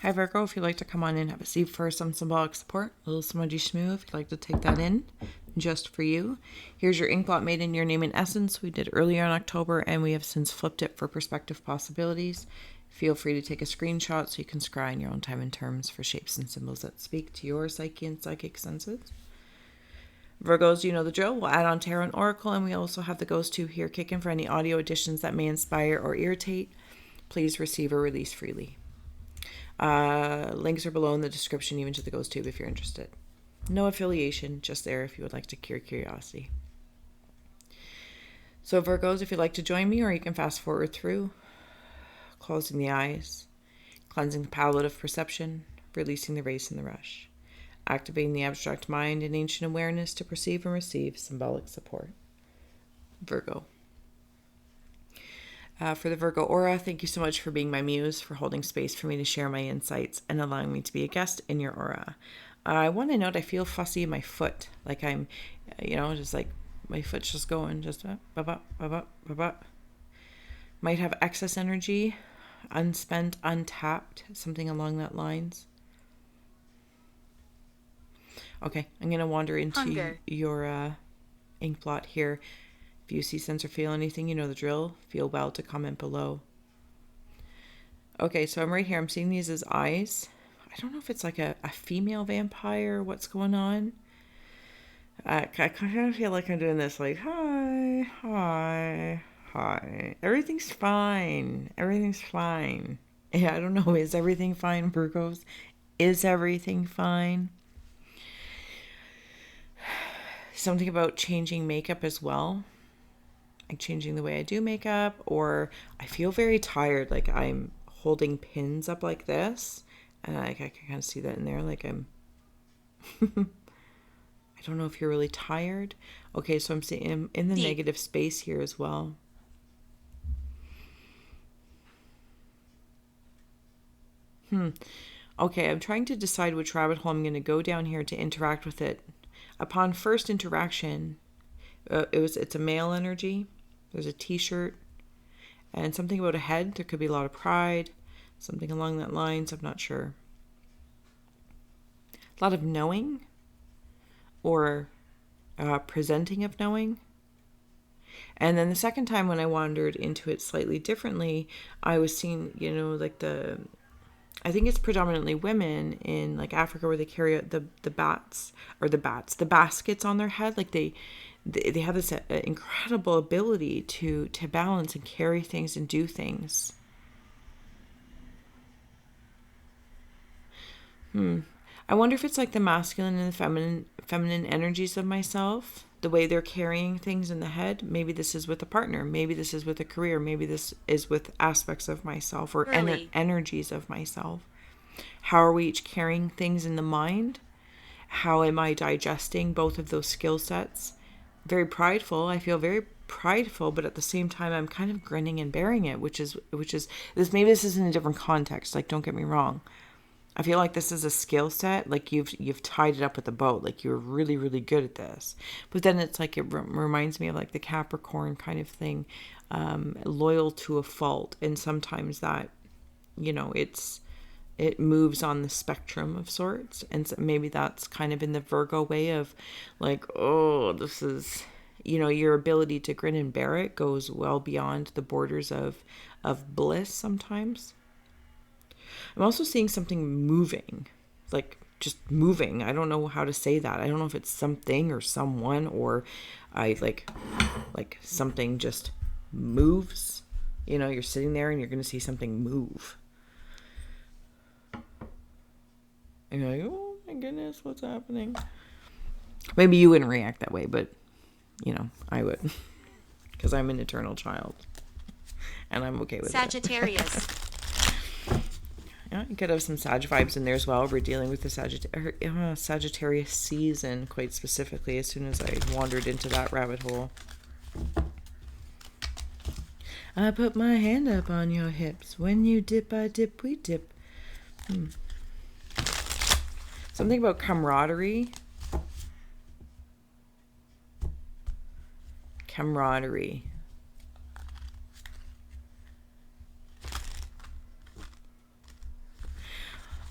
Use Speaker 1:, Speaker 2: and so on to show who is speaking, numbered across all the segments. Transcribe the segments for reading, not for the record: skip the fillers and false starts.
Speaker 1: Hi Virgo, if you'd like to come on in, have a seat for some symbolic support, a little smudgy schmoo if you'd like to take that in, just for you. Here's your ink blot made in your name and essence. We did earlier in October and we have since flipped it for perspective possibilities. Feel free to take a screenshot so you can scry in your own time and terms for shapes and symbols that speak to your psyche and psychic senses. Virgos, you know the drill. We'll add on tarot and oracle, and we also have the ghost tube here kicking for any audio additions that may inspire or irritate. Please receive or release freely. Links are below in the description, even to the ghost tube if you're interested. No affiliation, just there if you would like to cure curiosity. So Virgos, if you'd like to join me, or you can fast forward through, closing the eyes, cleansing the palette of perception, releasing the race and the rush, activating the abstract mind and ancient awareness to perceive and receive symbolic support. Virgo. For the Virgo aura, thank you so much for being my muse, for holding space for me to share my insights and allowing me to be a guest in your aura. I want to note I feel fussy in my foot, like I'm, just like my foot's just going, just might have excess energy, unspent, untapped, something along that lines. Okay, I'm going to wander into your ink blot here. If you see, sense, or feel anything, you know the drill. Feel well to comment below. Okay, so I'm right here. I'm seeing these as eyes. I don't know if it's like a female vampire. What's going on? I kind of feel like I'm doing this like, hi, hi, hi. Everything's fine. Everything's fine. Yeah, I don't know. Is everything fine, Virgos? Is everything fine? Something about changing makeup as well. Like changing the way I do makeup, or I feel very tired, like I'm holding pins up like this, and I can kind of see that in there, like I'm I don't know if you're really tired. Okay, so I'm seeing in the negative space here as well. Okay, I'm trying to decide which rabbit hole I'm going to go down here to interact with it. Upon first interaction, it's a male energy. There's a t-shirt and something about a head. There could be a lot of pride, something along that lines. I'm not sure. A lot of knowing or presenting of knowing. And then the second time when I wandered into it slightly differently, I was seeing, I think it's predominantly women in like Africa where they carry the baskets on their head. Like they have this incredible ability to balance and carry things and do things. I wonder if it's like the masculine and the feminine energies of myself, the way they're carrying things in the head. Maybe this is with a partner. Maybe this is with a career. Maybe this is with aspects of myself or energies of myself. How are we each carrying things in the mind? How am I digesting both of those skill sets? Very prideful. I feel very prideful, but at the same time, I'm kind of grinning and bearing it, which is this. Maybe this is in a different context. Like, don't get me wrong. I feel like this is a skill set. Like you've tied it up with a boat. Like you're really, really good at this. But then it's like, it reminds me of like the Capricorn kind of thing, loyal to a fault. And sometimes that, it moves on the spectrum of sorts. And so maybe that's kind of in the Virgo way of like, oh, this is, your ability to grin and bear it goes well beyond the borders of bliss sometimes. I'm also seeing something moving, like just moving. I don't know how to say that. I don't know if it's something or someone, or I like something just moves. You're sitting there and you're going to see something move. And you're like, oh my goodness, what's happening? Maybe you wouldn't react that way, but, I would. Because I'm an eternal child. And I'm okay with
Speaker 2: Sagittarius.
Speaker 1: Yeah, you could have some Sag vibes in there as well. We're dealing with the Sagittarius season, quite specifically, as soon as I wandered into that rabbit hole. I put my hand up on your hips. When you dip, I dip, we dip. Something about camaraderie. Camaraderie.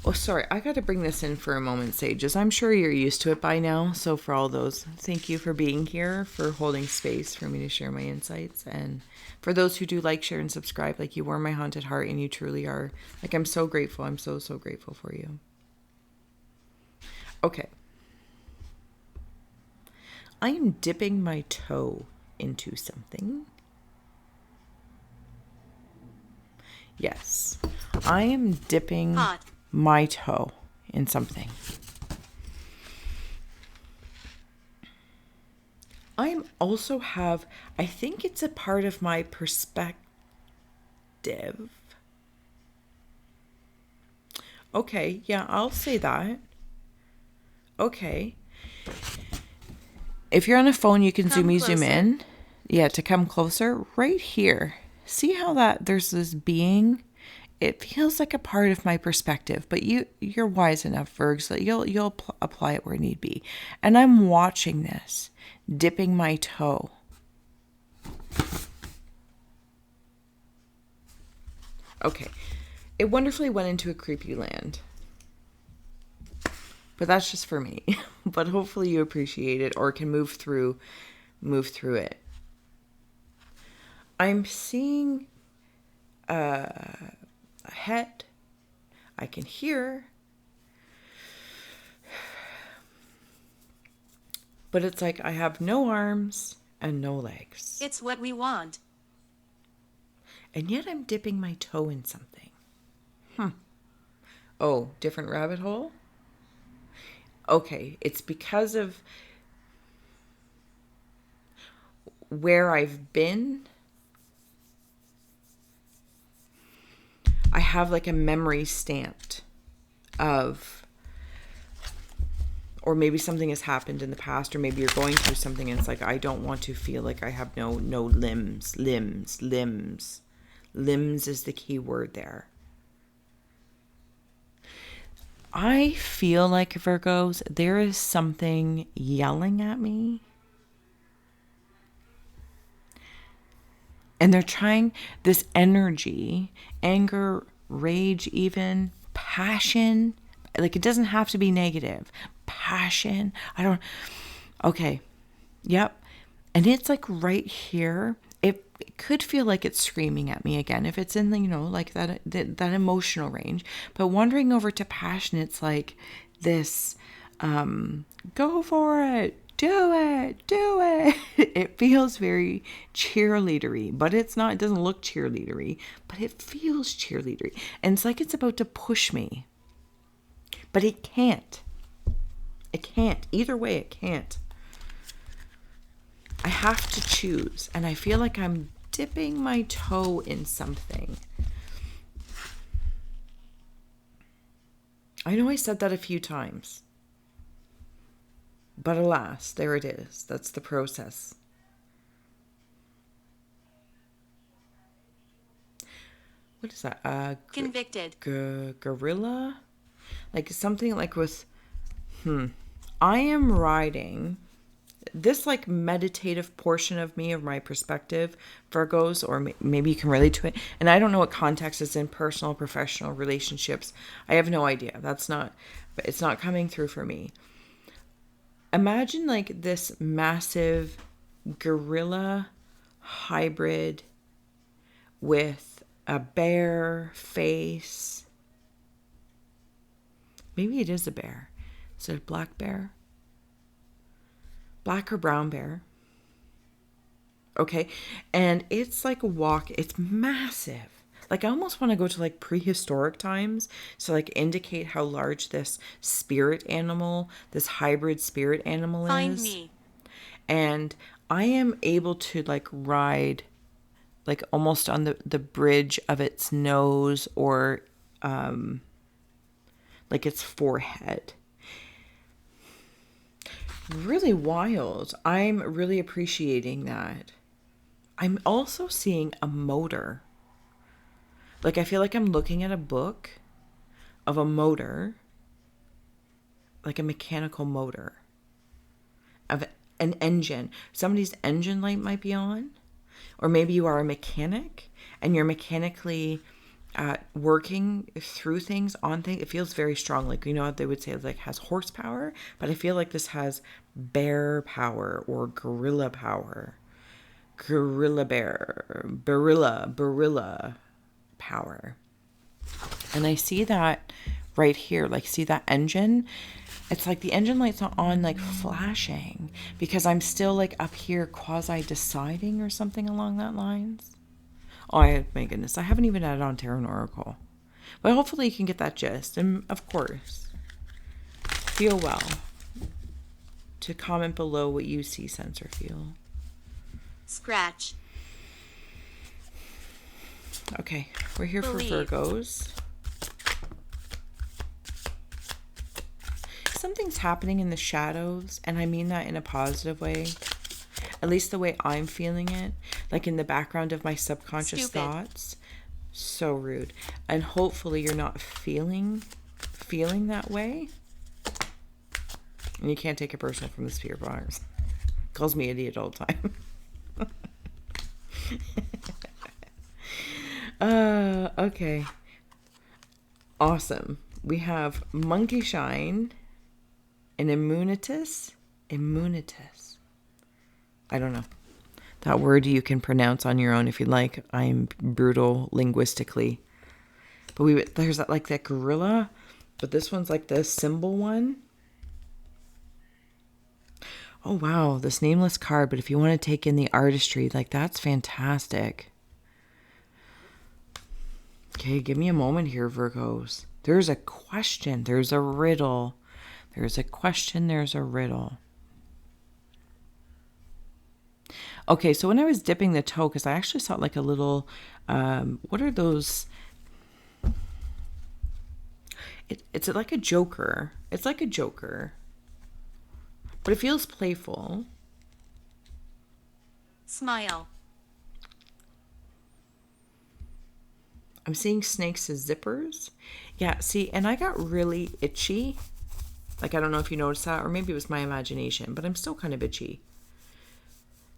Speaker 1: Oh, sorry, I got to bring this in for a moment, Sages. I'm sure you're used to it by now. So for all those, thank you for being here, for holding space for me to share my insights. And for those who do like, share, and subscribe, like you warm my haunted heart, and you truly are. Like, I'm so grateful. I'm so, so grateful for you. Okay. I am dipping my toe into something. Yes, I am dipping my toe in something. I also have, I think it's a part of my perspective. Okay, yeah, I'll say that. Okay. If you're on a phone, you can zoom in. Yeah, to come closer. Right here. See how that there's this being? It feels like a part of my perspective, but you're wise enough, Virgs, that you'll apply it where need be. And I'm watching this, dipping my toe. Okay. It wonderfully went into a creepy land. But that's just for me. But hopefully you appreciate it or can move through it. I'm seeing a head. I can hear. But it's like I have no arms and no legs.
Speaker 2: It's what we want.
Speaker 1: And yet I'm dipping my toe in something. Oh, different rabbit hole? Okay, it's because of where I've been. I have like a memory stamped of, or maybe something has happened in the past, or maybe you're going through something and it's like, I don't want to feel like I have no limbs. Limbs is the key word there. I feel like, Virgos, there is something yelling at me. And they're trying this energy, anger, rage, even passion. Like, it doesn't have to be negative. Passion. Okay. Yep. And it's like right here. It could feel like it's screaming at me again if it's in the, like that emotional range. But wandering over to passion, it's like this, go for it. Do it. It feels very cheerleadery, but it's not. It doesn't look cheerleadery, but it feels cheerleadery. And it's like it's about to push me. But it can't. It can't. Either way, it can't. I have to choose. And I feel like I'm dipping my toe in something. I know I said that a few times. But alas, there it is. That's the process. What is that?
Speaker 2: Convicted.
Speaker 1: Gorilla? Like something like with... I am riding this like meditative portion of me, of my perspective, Virgos, or maybe you can relate to it. And I don't know what context is in personal, professional relationships. I have no idea. It's not coming through for me. Imagine like this massive gorilla hybrid with a bear face. Maybe it is a bear. Is it a black bear? Black or brown bear. Okay. And it's like it's massive. Like I almost want to go to like prehistoric times to like indicate how large this spirit animal, this hybrid spirit animal is.
Speaker 2: Find me.
Speaker 1: And I am able to like ride like almost on the bridge of its nose or like its forehead. Really wild. I'm really appreciating that. I'm also seeing a motor. Like I feel like I'm looking at a book of a motor, like a mechanical motor, of an engine. Somebody's engine light might be on, or maybe you are a mechanic and you're mechanically at working through things, on things. It feels very strong. Like, you know what they would say, it like has horsepower, but I feel like this has bear power or gorilla power. Gorilla bear, barilla power. And I see that right here. Like, see that engine? It's like the engine light's not on, like flashing, because I'm still like up here quasi deciding or something along that lines. Oh, my goodness. I haven't even added on Tarot and Oracle. But hopefully you can get that gist. And of course, feel well to comment below what you see, sense, or feel.
Speaker 2: Scratch.
Speaker 1: Okay, we're here
Speaker 2: Believe.
Speaker 1: for Virgos. Something's happening in the shadows, and I mean that in a positive way. At least the way I'm feeling it, like in the background of my subconscious thoughts. So rude. And hopefully you're not feeling that way. And you can't take it personal from the spirit box. Calls me idiot all the time. Okay. Awesome. We have Monkey Shine and Immunitas. I don't know. That word you can pronounce on your own if you like. I'm brutal linguistically. But there's that, like that gorilla, but this one's like the symbol one. Oh wow, this nameless card, but if you want to take in the artistry, like that's fantastic. Okay, give me a moment here, Virgos. There's a question, there's a riddle. There's a question, there's a riddle. Okay, so when I was dipping the toe, because I actually saw like a little, what are those? It's like a joker. It's like a joker. But it feels playful.
Speaker 2: Smile.
Speaker 1: I'm seeing snakes as zippers. Yeah, see, and I got really itchy. Like, I don't know if you noticed that, or maybe it was my imagination, but I'm still kind of itchy.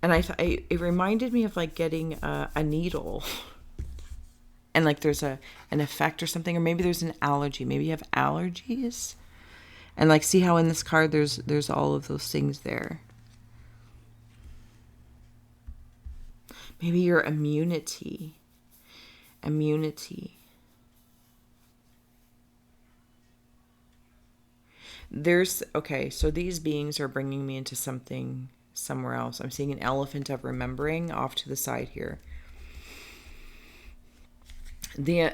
Speaker 1: And it reminded me of like getting a needle, and like there's an effect or something, or maybe there's an allergy. Maybe you have allergies, and like see how in this card there's all of those things there. Maybe your immunity. Okay, so these beings are bringing me into something somewhere else. I'm seeing an elephant of remembering off to the side here. The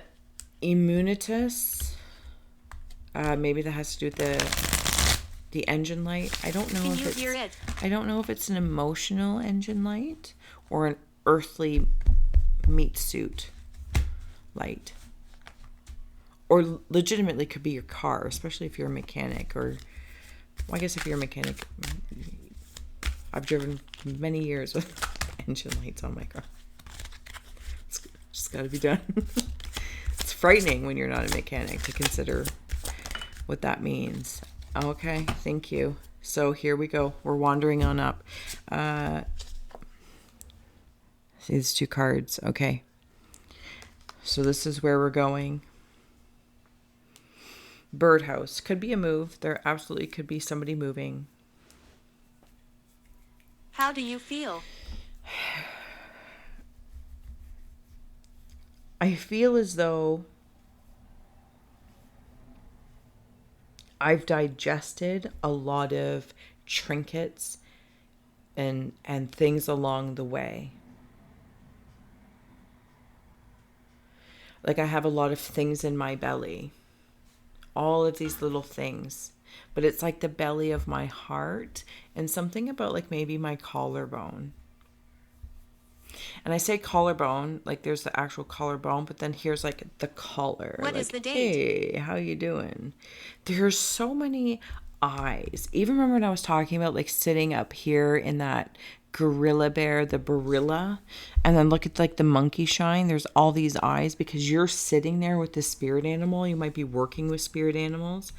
Speaker 1: immunitas, maybe that has to do with the engine light. I don't know I don't know if it's an emotional engine light or an earthly meat suit light. Or legitimately could be your car, especially if you're a mechanic, or well, I guess if you're a mechanic, I've driven many years with engine lights on my car. It's just got to be done. It's frightening when you're not a mechanic to consider what that means. Okay, thank you. So here we go. We're wandering on up. See these two cards. Okay. So this is where we're going. Birdhouse. Could be a move. There absolutely could be somebody moving.
Speaker 2: How do you feel?
Speaker 1: I feel as though I've digested a lot of trinkets and things along the way. Like I have a lot of things in my belly. All of these little things. But it's like the belly of my heart and something about like maybe my collarbone. And I say collarbone, like there's the actual collarbone, but then here's like the collar.
Speaker 2: What
Speaker 1: like,
Speaker 2: is the date?
Speaker 1: Hey, how you doing? There's so many eyes. Even remember when I was talking about like sitting up here in that gorilla bear, the barilla, and then look at like the monkey shine. There's all these eyes because you're sitting there with the spirit animal. You might be working with spirit animals.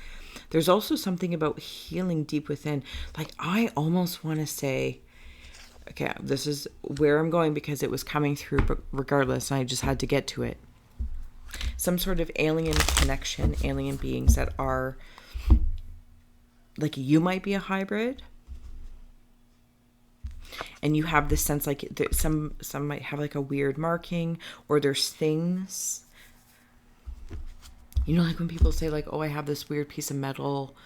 Speaker 1: There's also something about healing deep within. Like I almost want to say, okay, this is where I'm going because it was coming through, but regardless, I just had to get to it. some sort of alien connection, alien beings that are like, you might be a hybrid, and you have this sense like some might have like a weird marking, or there's things, you know, like when people say like, oh, I have this weird piece of metal,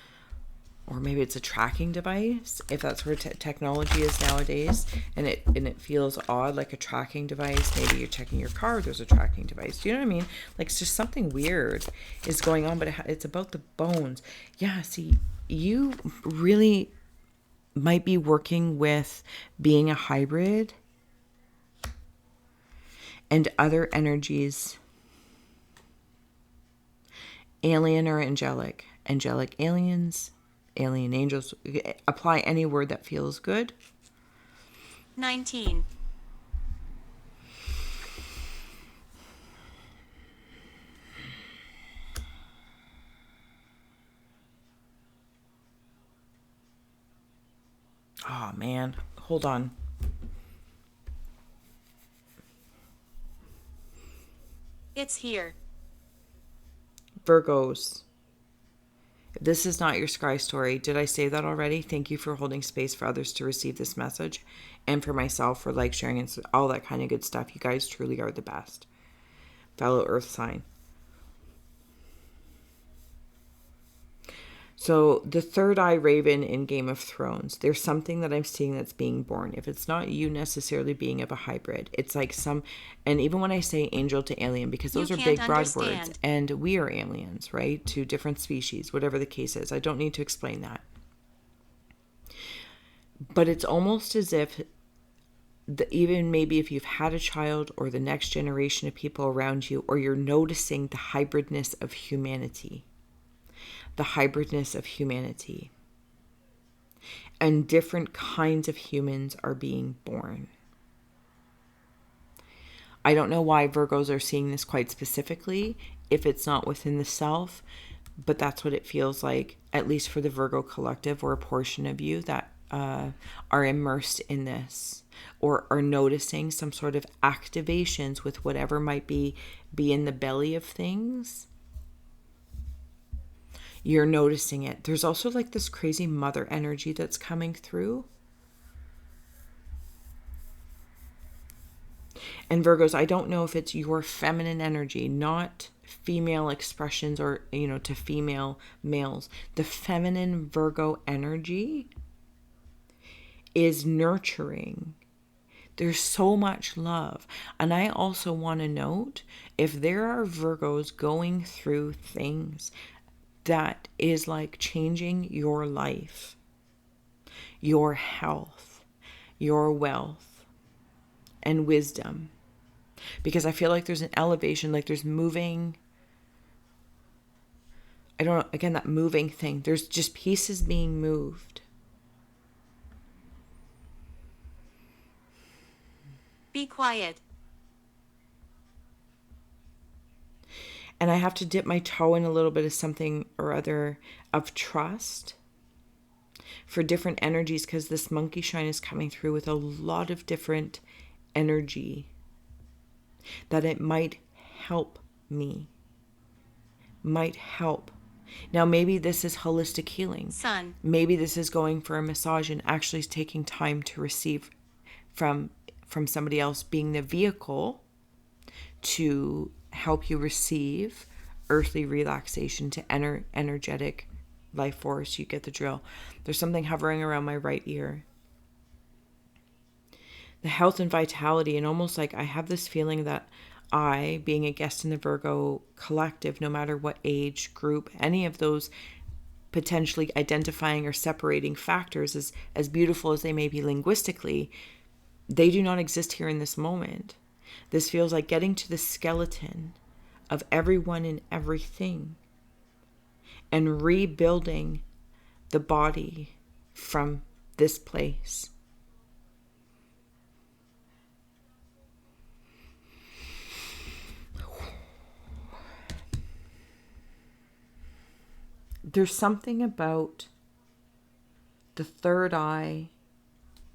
Speaker 1: or maybe it's a tracking device, if that's where technology is nowadays, and it feels odd, like a tracking device. Maybe you're checking your car, there's a tracking device. Do you know what I mean? Like, it's just something weird is going on, but it's about the bones. Yeah, see, you really might be working with being a hybrid and other energies, alien or angelic, angelic aliens, alien angels. Apply any word that feels good.
Speaker 2: 19.
Speaker 1: Oh man, hold on.
Speaker 2: It's here.
Speaker 1: Virgos. If this is not your Scry story, did I say that already? Thank you for holding space for others to receive this message, and for myself for like sharing and all that kind of good stuff. You guys truly are the best. Fellow Earth sign. So the third eye raven in Game of Thrones, there's something that I'm seeing that's being born. If it's not you necessarily being of a hybrid, it's like some, and even when I say angel to alien, because those are big broad words, and we are aliens, right? To different species, whatever the case is. I don't need to explain that. But it's almost as if even maybe if you've had a child or the next generation of people around you, or you're noticing the hybridness of humanity. The hybridness of humanity. And different kinds of humans are being born. I don't know why Virgos are seeing this quite specifically, if it's not within the self, but that's what it feels like, at least for the Virgo collective, or a portion of you that are immersed in this, or are noticing some sort of activations with whatever might be in the belly of things. You're noticing it. There's also like this crazy mother energy that's coming through. And Virgos, I don't know if it's your feminine energy, not female expressions, or, you know, to female males. The feminine Virgo energy is nurturing. There's so much love. And I also want to note, if there are Virgos going through things that is like changing your life, your health, your wealth, and wisdom. Because I feel like there's an elevation, like there's moving. I don't know, again, that moving thing. There's just pieces being moved.
Speaker 2: Be quiet.
Speaker 1: And I have to dip my toe in a little bit of something or other of trust for different energies, because this monkey shine is coming through with a lot of different energy, that it might help me, might help. Now, maybe this is holistic healing.
Speaker 2: Sun.
Speaker 1: Maybe this is going for a massage and actually taking time to receive from somebody else, being the vehicle to help you receive earthly relaxation to energetic life force. You get the drill. There's something hovering around my right ear. The health and vitality, and almost like I have this feeling that I, being a guest in the Virgo collective, no matter what age group, any of those potentially identifying or separating factors, as beautiful as they may be linguistically, they do not exist here in this moment. This feels like getting to the skeleton of everyone and everything and rebuilding the body from this place. There's something about the third eye.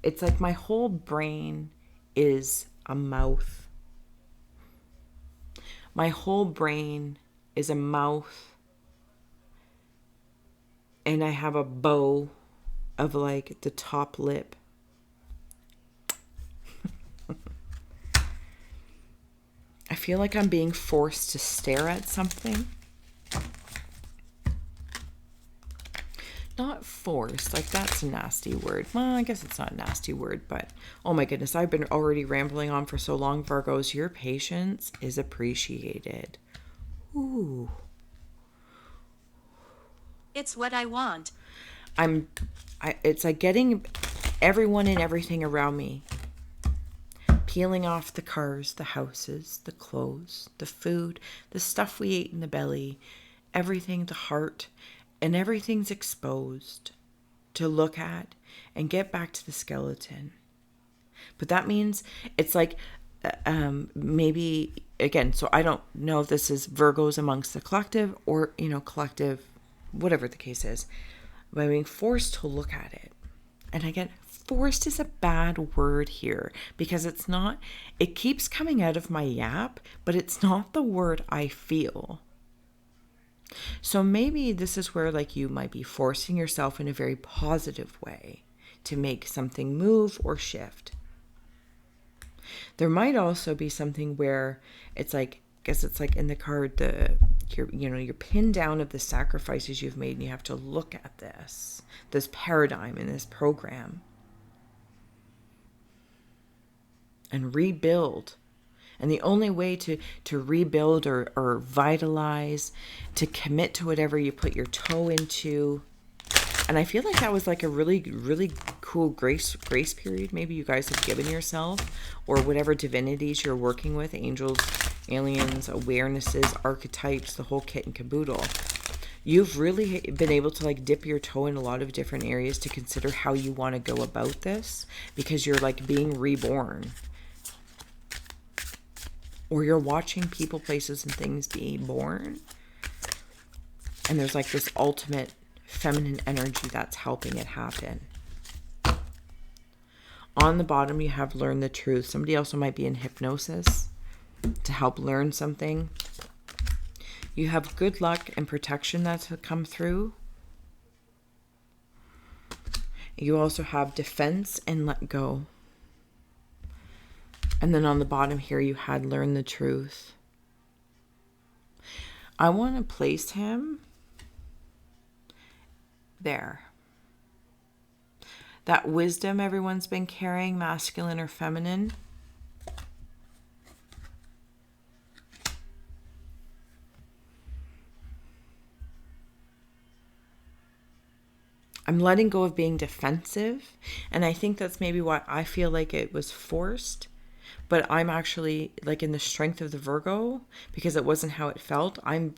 Speaker 1: It's like my whole brain is a mouth. My whole brain is a mouth, and I have a bow of like the top lip. I feel like I'm being forced to stare at something. Not forced, like that's a nasty word. Well, I guess it's not a nasty word, but oh my goodness, I've been already rambling on for so long, Virgos. Your patience is appreciated. Ooh.
Speaker 2: It's what I want.
Speaker 1: It's like getting everyone and everything around me. Peeling off the cars, the houses, the clothes, the food, the stuff we ate in the belly, everything, the heart, and everything's exposed to look at and get back to the skeleton. But that means it's like maybe, again, so I don't know if this is Virgos amongst the collective or, collective, whatever the case is, but I'm being forced to look at it. And again, forced is a bad word here because it's not, it keeps coming out of my yap, but it's not the word I feel. So maybe this is where like you might be forcing yourself in a very positive way to make something move or shift. There might also be something where it's like, I guess it's like in the card, you're pinned down of the sacrifices you've made, and you have to look at this paradigm and this program and rebuild. And the only way to rebuild or vitalize, to commit to whatever you put your toe into. And I feel like that was like a really, really cool grace period maybe you guys have given yourself, or whatever divinities you're working with, angels, aliens, awarenesses, archetypes, the whole kit and caboodle. You've really been able to like dip your toe in a lot of different areas to consider how you want to go about this, because you're like being reborn. Or you're watching people, places, and things be born. And there's like this ultimate feminine energy that's helping it happen. On the bottom, you have learn the truth. Somebody also might be in hypnosis to help learn something. You have good luck and protection that's come through. You also have defense and let go. And then on the bottom here, you had learn the truth. I want to place him there. That wisdom everyone's been carrying, masculine or feminine. I'm letting go of being defensive. And I think that's maybe why I feel like it was forced. But I'm actually like in the strength of the Virgo, because it wasn't how it felt. I'm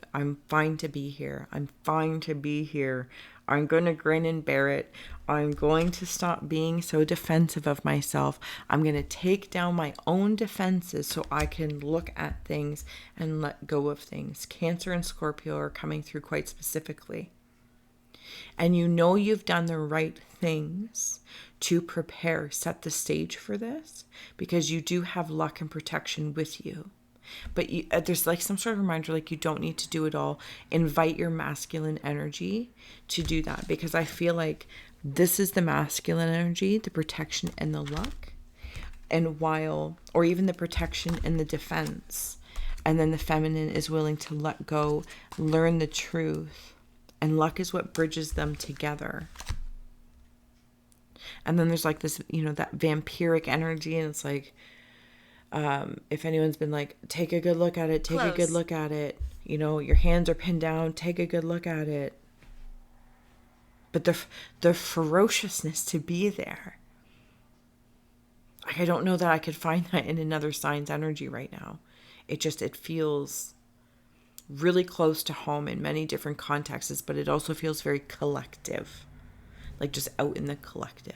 Speaker 1: fine to be here. I'm fine to be here. I'm going to grin and bear it. I'm going to stop being so defensive of myself. I'm going to take down my own defenses so I can look at things and let go of things. Cancer and Scorpio are coming through quite specifically. And you've done the right things to prepare, set the stage for this, because you do have luck and protection with you. But there's like some sort of reminder, like you don't need to do it all. Invite your masculine energy to do that, because I feel like this is the masculine energy, the protection and the luck, or even the protection and the defense. And then the feminine is willing to let go, learn the truth. And luck is what bridges them together. And then there's like this, that vampiric energy. And it's like, if anyone's been like, take a good look at it, take a good look at it. Your hands are pinned down, take a good look at it. But the ferociousness to be there. Like, I don't know that I could find that in another sign's energy right now. It feels really close to home in many different contexts, but it also feels very collective, like just out in the collective,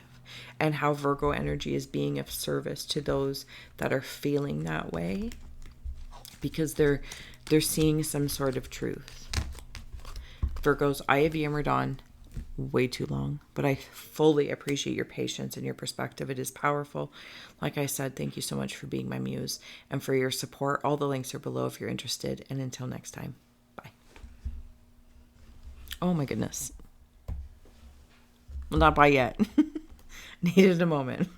Speaker 1: and how Virgo energy is being of service to those that are feeling that way, because they're seeing some sort of truth. Virgos, I have yammered on. way too long, but I fully appreciate your patience and your perspective. It is powerful. Like I said, thank you so much for being my muse and for your support. All the links are below if you're interested. And until next time, bye. Oh my goodness. Well, not bye yet. Needed a moment.